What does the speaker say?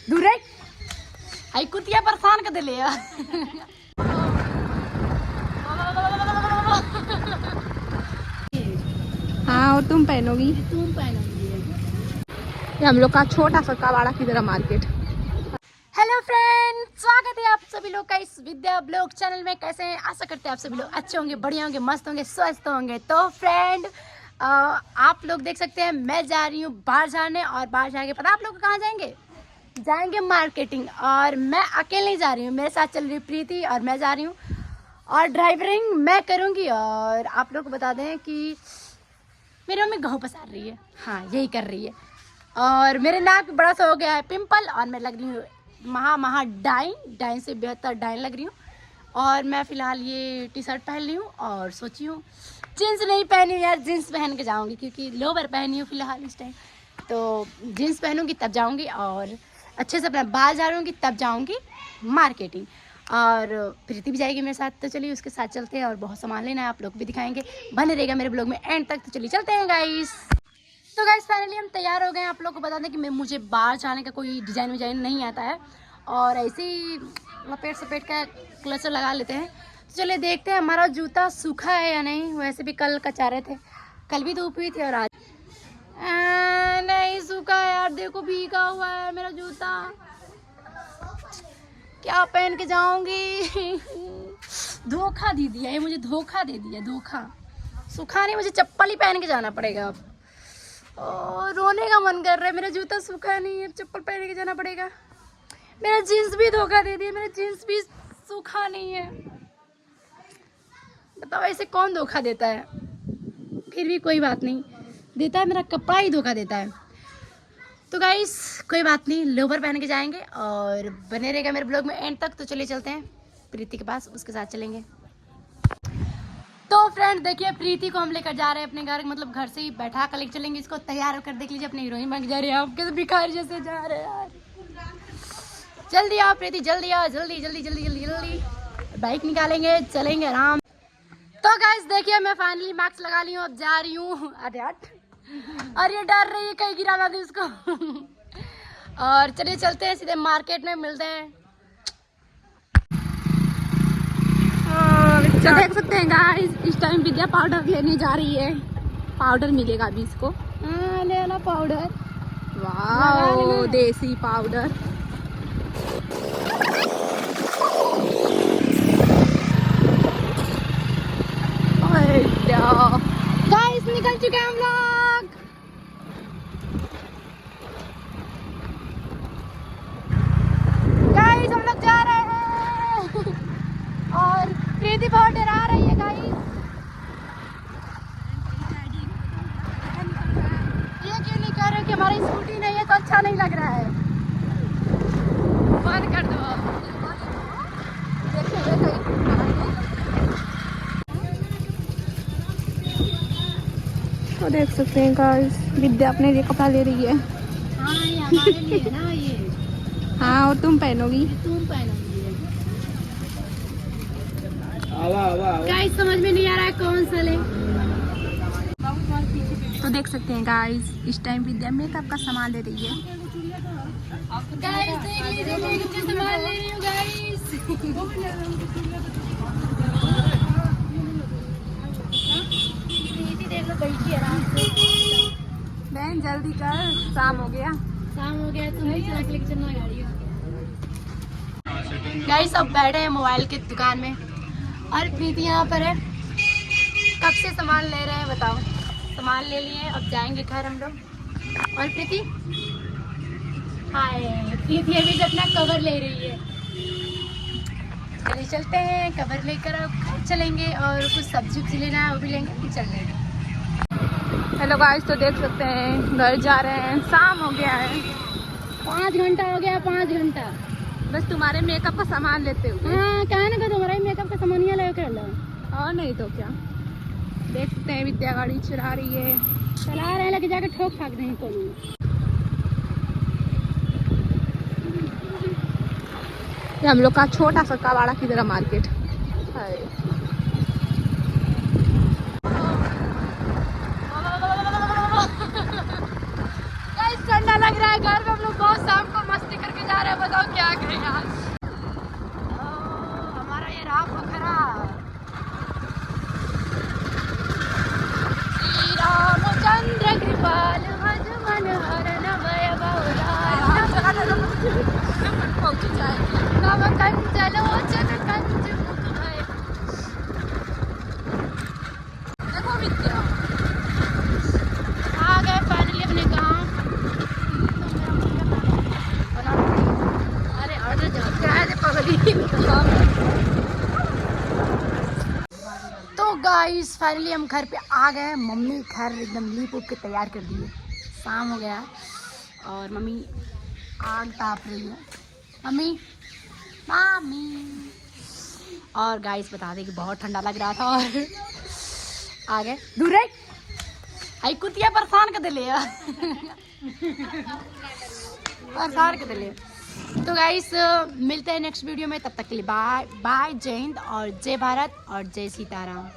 दूर आई कुतिया परेशान कर दिले हाँ और तुम पहनोगी? तुम पहनोगी। ये हम लोग का छोटा सा कबाड़ा की तरह मार्केट। हेलो फ्रेंड, स्वागत है आप सभी लोग का इस विद्या ब्लॉग चैनल में। कैसे हैं? आशा करते हैं आप सभी लोग अच्छे होंगे, बढ़िया होंगे, मस्त होंगे, स्वस्थ होंगे। तो फ्रेंड आप लोग देख सकते हैं मैं जा रही हूँ बाहर जाने, और बाहर जाके पता आप लोग कहाँ जाएंगे? जाएंगे मार्केटिंग। और मैं अकेले नहीं जा रही हूँ, मेरे साथ चल रही है प्रीति, और मैं जा रही हूँ और ड्राइवरिंग मैं करूँगी। और आप लोग को बता दें कि मेरी मम्मी गेहूँ पसार रही है, हाँ यही कर रही है। और मेरे नाक पे बड़ा सा हो गया है पिंपल, और मैं लग रही हूँ महा डाइन से बेहतर डाइन लग रही हूँ। और मैं फ़िलहाल ये टी शर्ट पहन ली हूँ, और सोची हूँ जीन्स नहीं पहनी हूँ यार, जीन्स पहन के जाऊँगी क्योंकि लोवर पहनी हूँ फ़िलहाल इस टाइम। तो जीन्स पहनूँगी तब जाऊँगी, और अच्छे से अपना बाल झाड़ूँगी तब जाऊँगी मार्केटिंग। और प्रीति भी जाएगी मेरे साथ, तो चलिए उसके साथ चलते हैं। और बहुत सामान लेना है, आप लोग भी दिखाएंगे, बने रहेगा मेरे ब्लॉग में एंड तक। तो चलिए चलते हैं गाइस। तो गाइस फाइनली हम तैयार हो गए हैं। आप लोग को बता दें कि मुझे बाहर जाने का कोई डिज़ाइन विजाइन नहीं आता है, और ऐसे ही लपेट सपेट का क्लचर लगा लेते हैं। तो चलिए देखते हैं हमारा जूता सूखा है या नहीं। वैसे भी कल कचा रहे थे, कल भी धूप हुई थी, और आज नहीं सूखा है यार। देखो भीगा हुआ है मेरा जूता, क्या पहन के जाऊंगी? धोखा दे दिया ये, मुझे धोखा दे दिया, धोखा। सूखा नहीं, मुझे चप्पल ही पहन के जाना पड़ेगा अब। और रोने का मन कर रहा है, मेरा जूता सूखा नहीं है, चप्पल पहन के जाना पड़ेगा। मेरा जीन्स भी धोखा दे दिया, मेरा जीन्स भी सूखा नहीं है। बताओ ऐसे कौन धोखा देता है? फिर भी कोई बात नहीं, देता है मेरा कपड़ा ही धोखा देता है। तो गाइस कोई बात नहीं, लोवर पहन के जाएंगे, और बने रहेगा मेरे ब्लॉग में एंड तक। तो चलिए चलते हैं प्रीति के पास, उसके साथ चलेंगे। तो फ्रेंड देखिए, प्रीति को हम लेकर जा रहे हैं अपने घर, मतलब घर से ही बैठा कर लेकर चलेंगे इसको। तैयार होकर देख लीजिए, अपने हीरोइन बन के जा रहे हैं। आपके तो भिखारी जैसे जा रहे हैं यार। जल्दी आओ प्रीति, जल्दी आओ, जल्दी जल्दी जल्दी जल्दी जल्दी। बाइक निकालेंगे, चलेंगे आराम। तो गाइस देखिए, मैं फाइनली मास्क लगा ली हूँ, अब जा रही हूँ। अरे हट, और ये डर रही है कहीं गिरा ना दे उसको। और चलिए चलते हैं सीधे मार्केट में, मिलते हैं। तो देख सकते हैं गाइस, इस टाइम विद्या पाउडर लेने जा रही है। पाउडर मिलेगा अभी इसको। ले लो पाउडर, वाह देसी पाउडर। गाइस निकल चुके हैं हम लोग। गाइस हम लोग जा रहे हैं। और प्रीति बहुत डरा रही है गाइस। ये क्यों नहीं कर रहे कि हमारी स्कूटी नहीं है तो अच्छा नहीं लग रहा है? बंद कर दो। तो देख सकते हैं गाइस, विद्या अपने लिए कपड़ा ले रही है। हाँ ये हमारे लिए है ना ये। हाँ और तुम पहनोगी? तुम पहनोगी। गाइस समझ में नहीं आ रहा है कौन सा ले। तो देख सकते हैं गाइस, इस टाइम विद्या मेकअप का सामान ले रही है। गाइस देख लीजिए, मैं कितना सामान ले रही हूँ गाइस। देख लो बैठी आराम से। बहन जल्दी कर, शाम हो गया। शाम हो गया, तुम ही चला के लेके चलना गाड़ी। गाइस सब बैठे हैं मोबाइल की दुकान में, और प्रीति यहाँ पर है। कब से सामान ले रहे हैं बताओ? सामान ले लिए, अब जाएंगे घर हम लोग। और प्रीति, हाय प्रीति अभी से अपना कवर ले रही है। चलिए चलते हैं, कवर लेकर अब घर चलेंगे, और कुछ सब्जी उब्जी लेना है वो भी लेंगे, फिर चल लेंगे। हेलो गाइस, तो देख सकते हैं घर जा रहे हैं, शाम हो गया है। 5 घंटा हो गया, 5 घंटा। बस तुम्हारे मेकअप का सामान लेते हुए। हाँ कहा ना, तुम्हारा मेकअप का सामान ही लेकर लो। और नहीं तो क्या। देख सकते हैं विद्या गाड़ी चला रही है। चला रहे हैं, लेके जाकर ठोक फाक देंगे कोनो। ये हम लोग का छोटा सा कबाड़ा की तरह मार्केट है। ठंडा लग रहा है, घर में हम लोग बहुत शाम को मस्ती करके बताओ क्या करें आज। हमारा ये रहा पोखरा। श्री रामचंद्र कृपाल भज मन हरण भय पहुंच जाएगी। नव कंचलोचन कंच मुख भय। देखो विद्या आ गए फाइनली अपने गाँव। अरे ऑर्डर जाओ क्या है पगली। तो गाइस फाइनली हम घर पे आ गए। मम्मी घर एकदम लीप उप के तैयार कर दिए। शाम हो गया और मम्मी आग ताप रही है। मम्मी मामी। और गाइस बता दें कि बहुत ठंडा लग रहा था और आ गए दूर है। आई कुतिया परेशान कर दिले परेशान कर दिले। तो गाइस मिलते हैं नेक्स्ट वीडियो में। तब तक के लिए बाय बाय। जय हिंद और जय भारत और जय सीताराम।